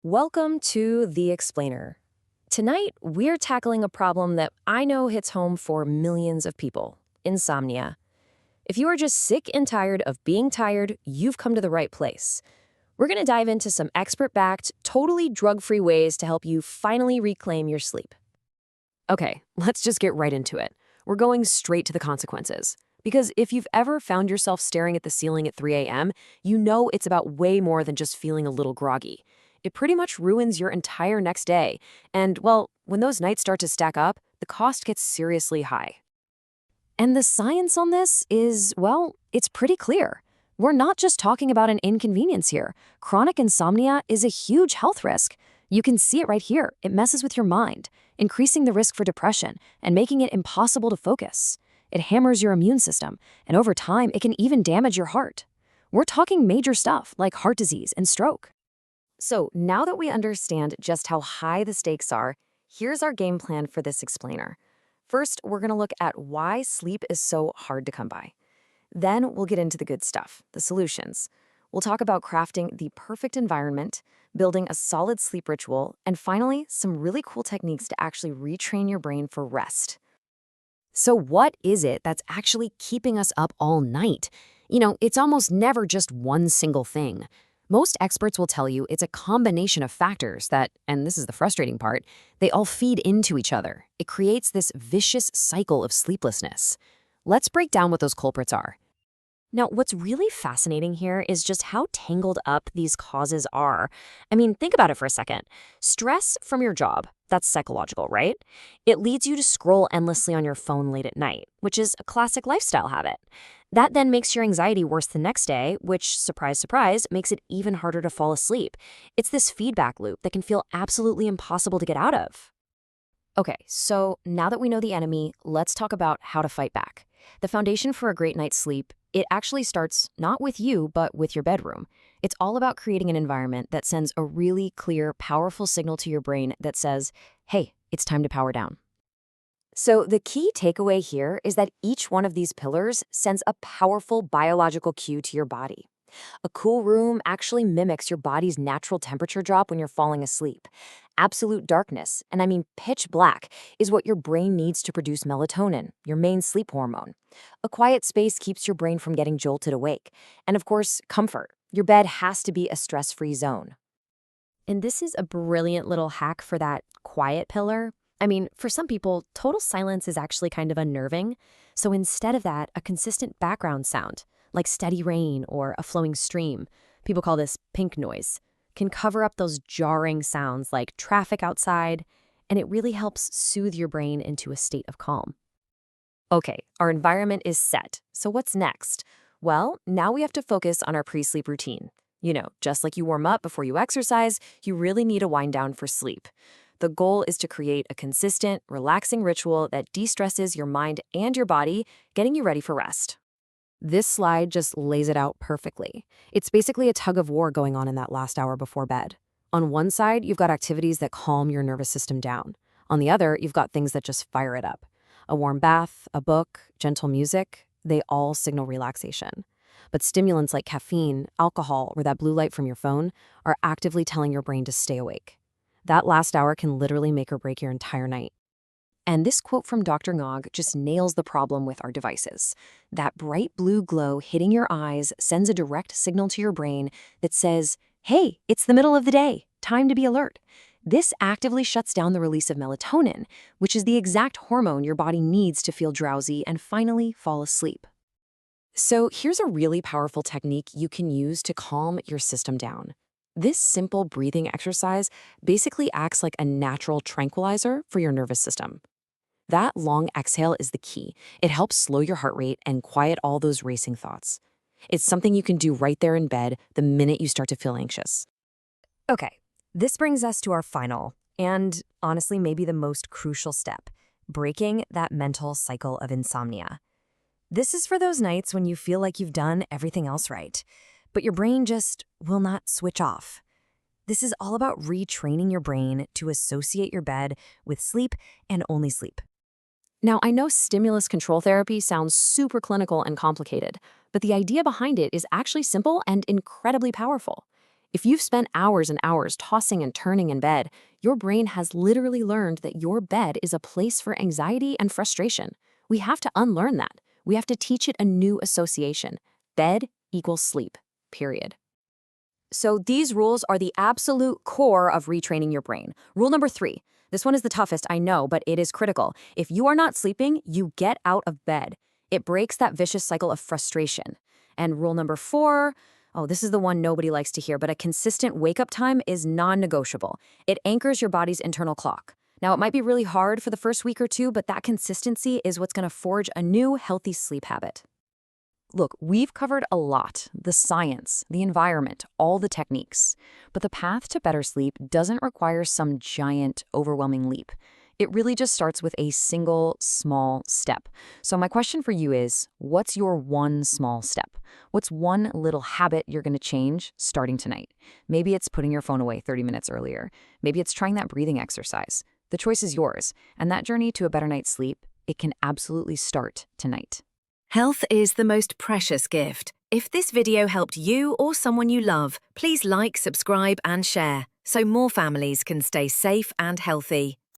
Welcome to The Explainer. Tonight, we're tackling a problem that I know hits home for millions of people: insomnia. If you are just sick and tired of being tired, you've come to the right place. We're going to dive into some expert backed, totally drug free ways to help you finally reclaim your sleep. Okay, let's just get right into it. We're going straight to the consequences. Because if you've ever found yourself staring at the ceiling at 3 a.m., you know it's about way more than just feeling a little groggy. It pretty much ruins your entire next day. And, well, when those nights start to stack up, the cost gets seriously high. And the science on this is, well, it's pretty clear. We're not just talking about an inconvenience here. Chronic insomnia is a huge health risk. You can see it right here. It messes with your mind, increasing the risk for depression and making it impossible to focus. It hammers your immune system, and over time, it can even damage your heart. We're talking major stuff like heart disease and stroke. So now that we understand just how high the stakes are, here's our game plan for this explainer. First, we're going to look at why sleep is so hard to come by. Then we'll get into the good stuff, the solutions. We'll talk about crafting the perfect environment, building a solid sleep ritual, and finally, some really cool techniques to actually retrain your brain for rest. So what is it that's actually keeping us up all night? It's almost never just one single thing. Most experts will tell you it's a combination of factors that, and this is the frustrating part, they all feed into each other. It creates this vicious cycle of sleeplessness. Let's break down what those culprits are. Now, what's really fascinating here is just how tangled up these causes are. Think about it for a second. Stress from your job, that's psychological, right? It leads you to scroll endlessly on your phone late at night, which is a classic lifestyle habit. That then makes your anxiety worse the next day, which, surprise, surprise, makes it even harder to fall asleep. It's this feedback loop that can feel absolutely impossible to get out of. Okay, so now that we know the enemy, let's talk about how to fight back. The foundation for a great night's sleep, it actually starts not with you, but with your bedroom. It's all about creating an environment that sends a really clear, powerful signal to your brain that says, hey, it's time to power down. So the key takeaway here is that each one of these pillars sends a powerful biological cue to your body. A cool room actually mimics your body's natural temperature drop when you're falling asleep. Absolute darkness, and I mean pitch black, is what your brain needs to produce melatonin, your main sleep hormone. A quiet space keeps your brain from getting jolted awake. And of course, comfort. Your bed has to be a stress-free zone. And this is a brilliant little hack for that quiet pillar. For some people, total silence is actually kind of unnerving. So instead of that, a consistent background sound, like steady rain or a flowing stream, people call this pink noise, can cover up those jarring sounds like traffic outside, and it really helps soothe your brain into a state of calm. Okay, our environment is set. So what's next? Well, now we have to focus on our pre-sleep routine. Just like you warm up before you exercise, you really need a wind down for sleep. The goal is to create a consistent, relaxing ritual that de-stresses your mind and your body, getting you ready for rest. This slide just lays it out perfectly. It's basically a tug of war going on in that last hour before bed. On one side, you've got activities that calm your nervous system down. On the other, you've got things that just fire it up. A warm bath, a book, gentle music, they all signal relaxation. But stimulants like caffeine, alcohol, or that blue light from your phone are actively telling your brain to stay awake. That last hour can literally make or break your entire night. And this quote from Dr. Ngog just nails the problem with our devices. That bright blue glow hitting your eyes sends a direct signal to your brain that says, hey, it's the middle of the day, time to be alert. This actively shuts down the release of melatonin, which is the exact hormone your body needs to feel drowsy and finally fall asleep. So here's a really powerful technique you can use to calm your system down. This simple breathing exercise basically acts like a natural tranquilizer for your nervous system. That long exhale is the key. It helps slow your heart rate and quiet all those racing thoughts. It's something you can do right there in bed the minute you start to feel anxious. Okay, this brings us to our final, and honestly maybe the most crucial step, breaking that mental cycle of insomnia. This is for those nights when you feel like you've done everything else right, but your brain just will not switch off. This is all about retraining your brain to associate your bed with sleep and only sleep. Now, I know stimulus control therapy sounds super clinical and complicated, but the idea behind it is actually simple and incredibly powerful. If you've spent hours and hours tossing and turning in bed, your brain has literally learned that your bed is a place for anxiety and frustration. We have to unlearn that. We have to teach it a new association. Bed equals sleep, period. So these rules are the absolute core of retraining your brain. Rule number 3. This one is the toughest, I know, but it is critical. If you are not sleeping, you get out of bed. It breaks that vicious cycle of frustration. And rule number 4, oh, this is the one nobody likes to hear, but a consistent wake-up time is non-negotiable. It anchors your body's internal clock. Now, it might be really hard for the first week or two, but that consistency is what's going to forge a new, healthy sleep habit. Look, we've covered a lot: the science, the environment, all the techniques. But the path to better sleep doesn't require some giant, overwhelming leap. It really just starts with a single, small step. So my question for you is, what's your one small step? What's one little habit you're going to change starting tonight? Maybe it's putting your phone away 30 minutes earlier. Maybe it's trying that breathing exercise. The choice is yours. And that journey to a better night's sleep, it can absolutely start tonight. Health is the most precious gift. If this video helped you or someone you love, please like, subscribe, and share so more families can stay safe and healthy.